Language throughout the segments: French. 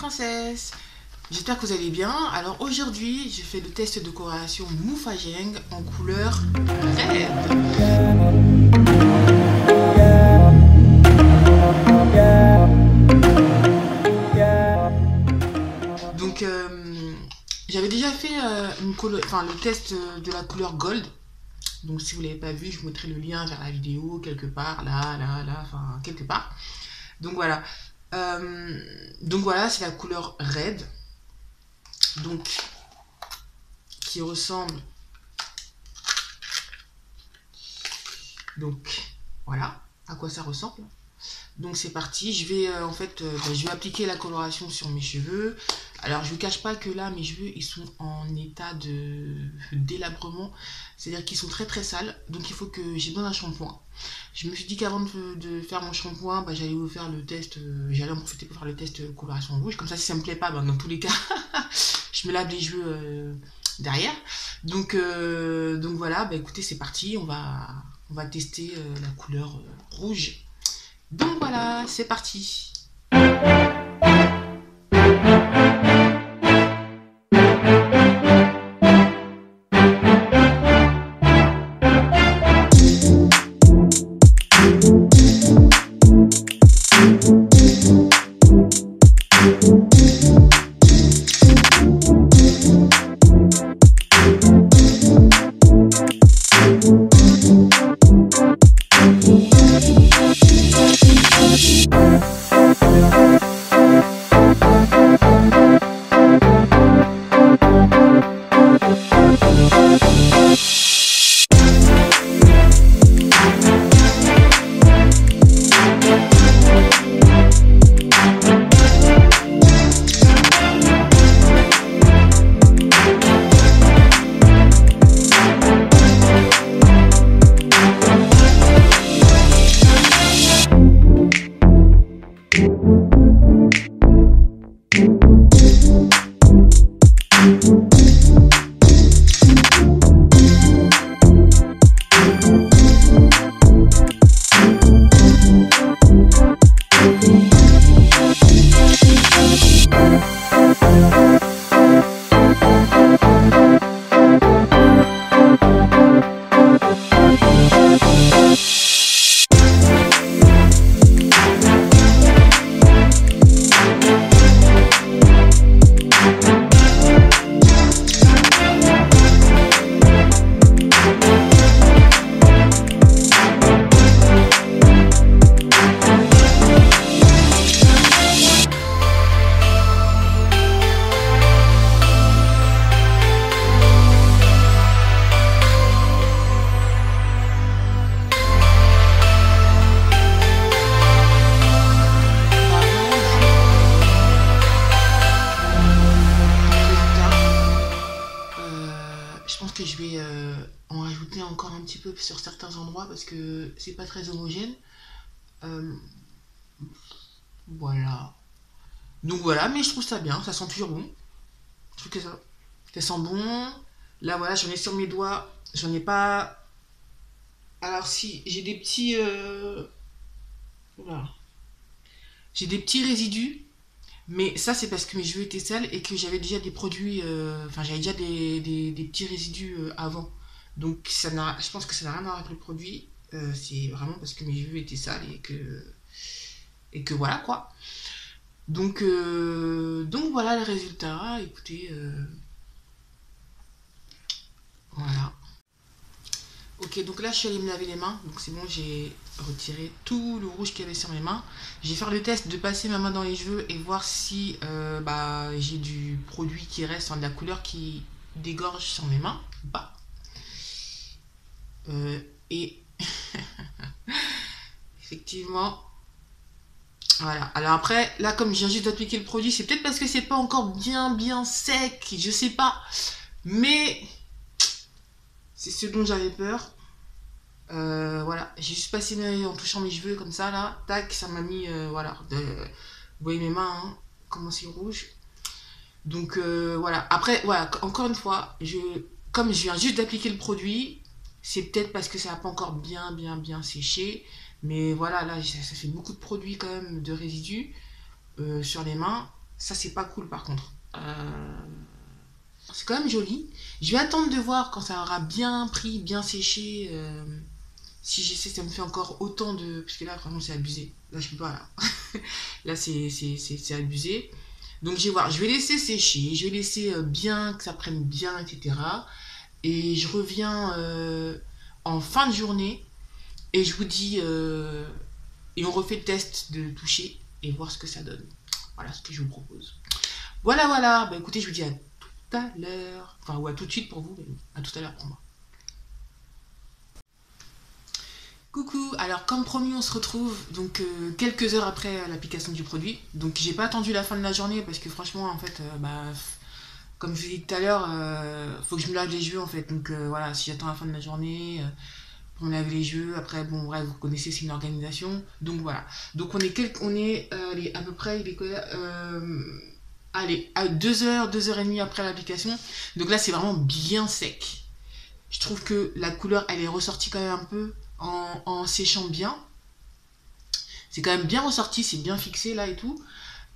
princesses, j'espère que vous allez bien. Alors aujourd'hui, je fais le test de coloration Moufajeng en couleur red. Donc j'avais déjà fait le test de la couleur gold. Donc si vous ne l'avez pas vu, je vous mettrai le lien vers la vidéo quelque part, là, enfin quelque part. Donc voilà. C'est la couleur red. Donc qui ressemble. Donc voilà à quoi ça ressemble. Donc c'est parti, je vais je vais appliquer la coloration sur mes cheveux. Alors je vous cache pas que là mes cheveux ils sont en état de délabrement, c'est-à-dire qu'ils sont très très sales, donc il faut que j'ai besoin d'un shampoing. Je me suis dit qu'avant de faire mon shampoing, j'allais vous faire le test, j'allais en profiter pour faire le test coloration rouge, comme ça si ça me plaît pas, dans tous les cas je me lave les cheveux derrière. Donc voilà, écoutez c'est parti, on va tester la couleur rouge. Donc voilà, c'est parti. Je pense que je vais en rajouter encore un petit peu sur certains endroits parce que c'est pas très homogène. Voilà. Donc voilà, mais je trouve ça bien, ça sent toujours bon. Je trouve que ça sent bon. Là voilà, j'en ai sur mes doigts, j'en ai pas. Alors si, j'ai des petits. Voilà. J'ai des petits résidus. Mais ça, c'est parce que mes cheveux étaient sales et que j'avais déjà des produits. J'avais déjà des petits résidus avant. Donc, je pense que ça n'a rien à voir avec le produit. C'est vraiment parce que mes cheveux étaient sales et que voilà quoi. Donc voilà le résultat. Écoutez, voilà. Ok, donc là je suis allée me laver les mains, donc c'est bon, j'ai retiré tout le rouge qu'il y avait sur mes mains. Je vais faire le test de passer ma main dans les cheveux et voir si j'ai du produit qui reste, de la couleur qui dégorge sur mes mains ou pas. Et effectivement, voilà. Alors après, là comme je viens juste d'appliquer le produit, c'est peut-être parce que c'est pas encore bien sec, je sais pas. Mais c'est ce dont j'avais peur. Voilà, j'ai juste passé en touchant mes cheveux comme ça là, tac, ça m'a mis, voilà, vous voyez mes mains, hein, comment c'est rouge. Donc voilà, après, voilà, encore une fois, comme je viens juste d'appliquer le produit, c'est peut-être parce que ça n'a pas encore bien séché, mais voilà, là, ça fait beaucoup de produits quand même, de résidus sur les mains. Ça, c'est pas cool par contre. C'est quand même joli. Je vais attendre de voir quand ça aura bien pris, bien séché. Si j'essaie, ça me fait encore autant de... Parce que là, vraiment, c'est abusé. Là, je peux pas, là. Là, c'est abusé. Donc, je vais voir. Je vais laisser sécher. Je vais laisser bien, que ça prenne bien, etc. Et je reviens en fin de journée. Et je vous dis... et on refait le test de toucher et voir ce que ça donne. Voilà ce que je vous propose. Voilà, voilà. Bah, écoutez, je vous dis à tout à l'heure. Enfin, ou à tout de suite pour vous, mais à tout à l'heure pour moi. Coucou, alors comme promis on se retrouve donc quelques heures après l'application du produit. Donc j'ai pas attendu la fin de la journée parce que franchement en fait comme je vous ai dit tout à l'heure faut que je me lave les cheveux en fait. Donc voilà, si j'attends la fin de la journée pour me laver les cheveux, après bon bref vous connaissez c'est une organisation. Donc voilà. Donc on est allez, à peu près il est quoi, allez à 2 heures, 2 heures et demie après l'application. Donc là c'est vraiment bien sec. Je trouve que la couleur, elle est ressortie quand même un peu en séchant bien. C'est quand même bien ressorti, c'est bien fixé là et tout.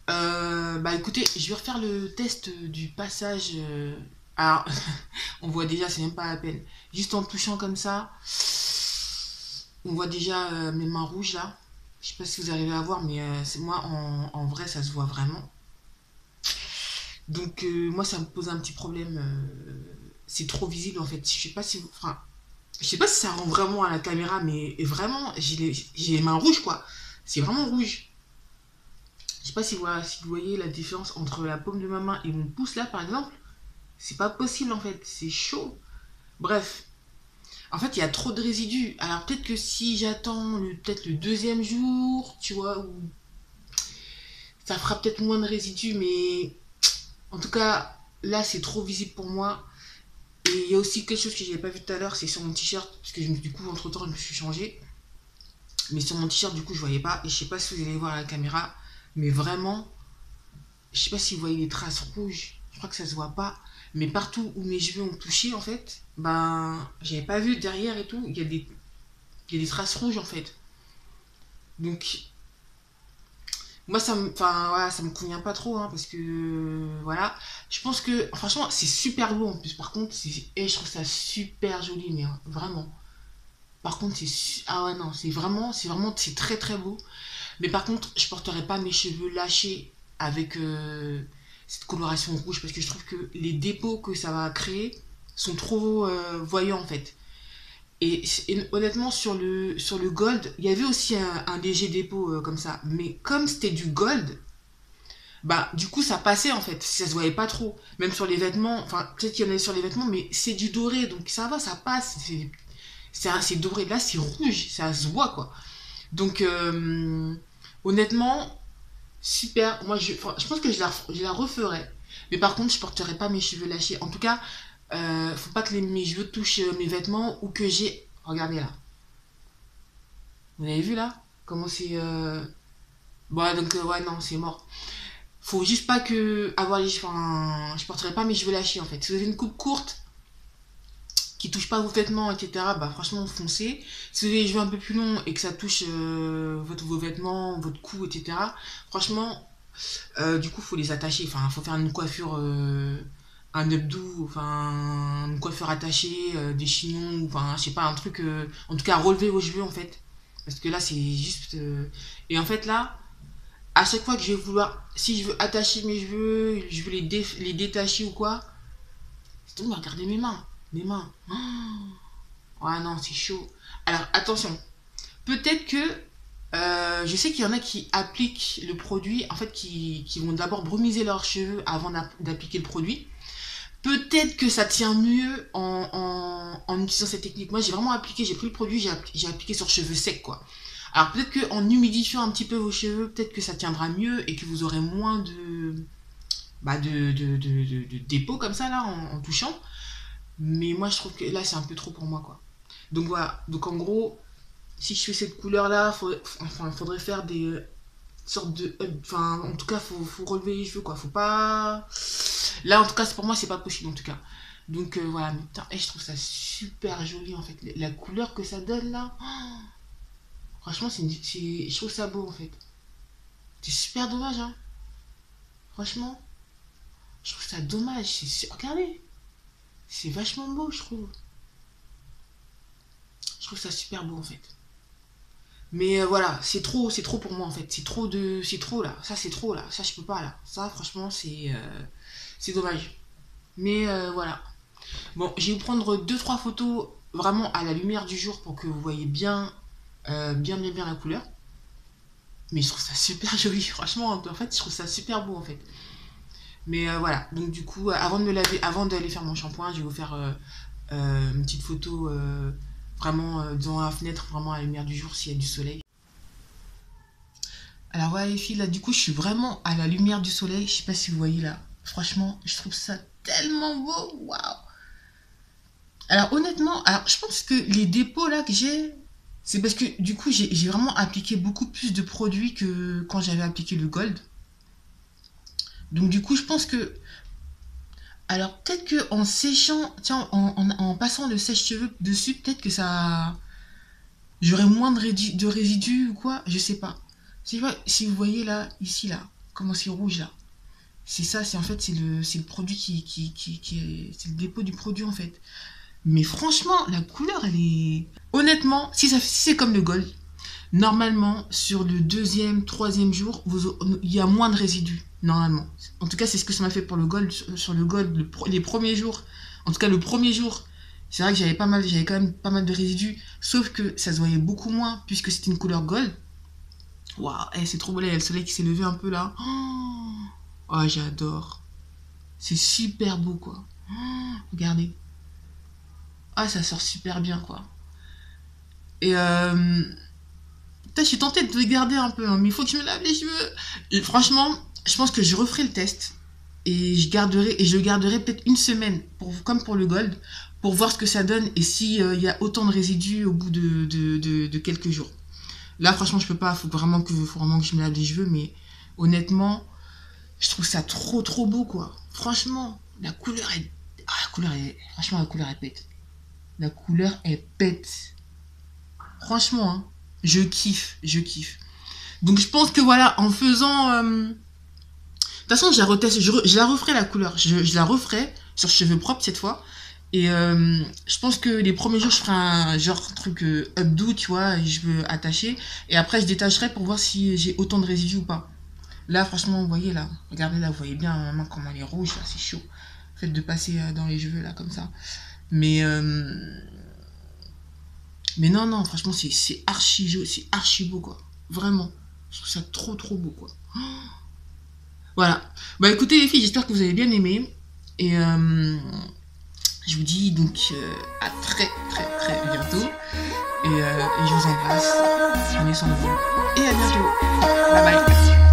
Bah écoutez, je vais refaire le test du passage. Alors, on voit déjà, c'est même pas la peine. Juste en touchant comme ça, on voit déjà mes mains rouges là. Je sais pas si vous arrivez à voir, mais c'est moi en vrai, ça se voit vraiment. Donc moi, ça me pose un petit problème. C'est trop visible en fait. Je sais pas si vous... Enfin, je sais pas si ça rend vraiment à la caméra, mais vraiment, j'ai les mains rouges, quoi. C'est vraiment rouge. Je sais pas si vous voyez la différence entre la paume de ma main et mon pouce, là, par exemple. C'est pas possible, en fait. C'est chaud. Bref. En fait, il y a trop de résidus. Alors, peut-être que si j'attends peut-être le deuxième jour, tu vois, ça fera peut-être moins de résidus, mais en tout cas, là, c'est trop visible pour moi. Et il y a aussi quelque chose que j'avais pas vu tout à l'heure, c'est sur mon t-shirt, parce que du coup, entre temps, je me suis changé. Mais sur mon t-shirt, du coup, je voyais pas. Et je sais pas si vous allez voir à la caméra. Mais vraiment, je sais pas si vous voyez les traces rouges. Je crois que ça se voit pas. Mais partout où mes cheveux ont touché, en fait, ben, j'avais pas vu derrière et tout. Il y a des traces rouges, en fait. Donc, moi, enfin, voilà, ça me convient pas trop, hein, parce que, voilà. Je pense que, franchement, c'est super beau en plus. Par contre, je trouve ça super joli, mais hein, vraiment. Par contre, ah ouais, non, c'est très très beau. Mais par contre, je porterai pas mes cheveux lâchés avec cette coloration rouge parce que je trouve que les dépôts que ça va créer sont trop voyants en fait. Et honnêtement, sur le gold, il y avait aussi un léger dépôt comme ça. Mais comme c'était du gold, bah du coup ça passait en fait. Ça se voyait pas trop. Même sur les vêtements, enfin peut-être qu'il y en avait sur les vêtements, mais c'est du doré donc ça va, ça passe. C'est doré. Là c'est rouge, ça se voit quoi. Donc honnêtement, super. Moi, enfin, je pense que je la referai. Mais par contre, je porterai pas mes cheveux lâchés. En tout cas, faut pas que mes cheveux touchent mes vêtements ou que j'ai. Regardez là. Vous avez vu là? Comment c'est. Bon, donc, ouais, non, c'est mort. Faut juste pas que. Avoir les cheveux. Enfin, je porterai pas mes cheveux lâchés en fait. Si vous avez une coupe courte qui touche pas vos vêtements, etc., bah franchement, foncez. Si vous avez les cheveux un peu plus longs et que ça touche vos vêtements, votre cou, etc., franchement, du coup, faut les attacher. Enfin, faut faire une coiffure, un updo, enfin, une coiffure attachée, des chignons, enfin, je sais pas, un truc. En tout cas, relever vos cheveux en fait. Parce que là, c'est juste. Et en fait, là, à chaque fois que je vais vouloir. Si je veux attacher mes cheveux, je veux les détacher ou quoi. C'est tout, regardez mes mains. Mes mains. Oh, ouais, non, c'est chaud. Alors, attention. Peut-être que je sais qu'il y en a qui appliquent le produit, en fait, qui vont d'abord brumiser leurs cheveux avant d'appliquer le produit. Peut-être que ça tient mieux en utilisant cette technique. Moi, j'ai vraiment appliqué, j'ai pris le produit, j'ai appliqué sur cheveux secs, quoi. Alors, peut-être qu'en humidifiant un petit peu vos cheveux, peut-être que ça tiendra mieux et que vous aurez moins de dépôts comme ça, là, en touchant. Mais moi, je trouve que là, c'est un peu trop pour moi, quoi. Donc, voilà. Donc, en gros, si je fais cette couleur là, faudrait faire des sortes de. Enfin, en tout cas, faut relever les cheveux quoi. Faut pas. Là, en tout cas, pour moi, c'est pas possible en tout cas. Donc voilà, mais putain, je trouve ça super joli en fait. La couleur que ça donne là, oh, franchement, je trouve ça beau en fait. C'est super dommage, hein. Franchement, je trouve ça dommage. Regardez, c'est vachement beau, je trouve. Je trouve ça super beau, en fait. Mais voilà, c'est trop pour moi, en fait. C'est trop, là. Ça, c'est trop, là. Ça, je peux pas, là. Ça, franchement, c'est dommage. Mais voilà. Bon, je vais vous prendre 2-3 photos vraiment à la lumière du jour pour que vous voyez bien, bien la couleur. Mais je trouve ça super joli, franchement. En fait, je trouve ça super beau, en fait. Mais voilà. Donc, du coup, avant de me laver, avant d'aller faire mon shampoing, je vais vous faire une petite photo vraiment devant la fenêtre, vraiment à la lumière du jour, s'il y a du soleil. Alors, voilà, les filles, là, du coup, je suis vraiment à la lumière du soleil. Je sais pas si vous voyez là. Franchement, je trouve ça tellement beau. Waouh! Alors honnêtement, je pense que les dépôts là que j'ai, c'est parce que du coup j'ai vraiment appliqué beaucoup plus de produits que quand j'avais appliqué le gold. Donc du coup je pense que, alors peut-être que en séchant, tiens, en passant le sèche-cheveux dessus, peut-être que ça, j'aurais moins de résidus ou quoi, je sais pas. Si vous voyez là, ici là, comment c'est rouge là, c'est ça, c'est en fait c'est le produit c'est le dépôt du produit en fait. Mais franchement, la couleur, elle est... Honnêtement, si c'est comme le gold, normalement, sur le 2e, 3e jour, il y a moins de résidus, normalement. En tout cas, c'est ce que ça m'a fait pour le gold. Sur le gold, les premiers jours, en tout cas le premier jour, c'est vrai que j'avais quand même pas mal de résidus, sauf que ça se voyait beaucoup moins, puisque c'était une couleur gold. Waouh, c'est trop beau, là, il y a le soleil qui s'est levé un peu, là. Oh, j'adore. C'est super beau, quoi. Regardez. Ah, ça sort super bien, quoi. Et je suis tentée de le garder un peu, hein, mais il faut que je me lave les cheveux. Et franchement, je pense que je referai le test. Et je le garderai peut-être une semaine, comme pour le gold, pour voir ce que ça donne et s'il y a autant de résidus au bout de quelques jours. Là, franchement, je peux pas. Faut vraiment que je me lave les cheveux, mais honnêtement, je trouve ça trop beau, quoi. Franchement, la couleur est... Franchement, la couleur est pète. La couleur est pète. Franchement, hein, je kiffe. Donc je pense que voilà, en faisant... De toute façon, je la reteste, je la referai la couleur. Je la referai sur cheveux propres cette fois. Et je pense que les premiers jours, je ferai un genre truc updo, tu vois, je veux attacher. Et après, je détacherai pour voir si j'ai autant de résidus ou pas. Là, franchement, vous voyez là, regardez là, vous voyez bien ma main comment elle est rouge, là, c'est chaud. Faites de passer dans les cheveux là, comme ça. Mais non, franchement, c'est archi beau, quoi. Vraiment. Je trouve ça trop beau, quoi. Voilà. Bah écoutez les filles, j'espère que vous avez bien aimé. Et je vous dis donc à très bientôt. Et je vous embrasse. Prenez soin de vous. Et à bientôt. Bye bye.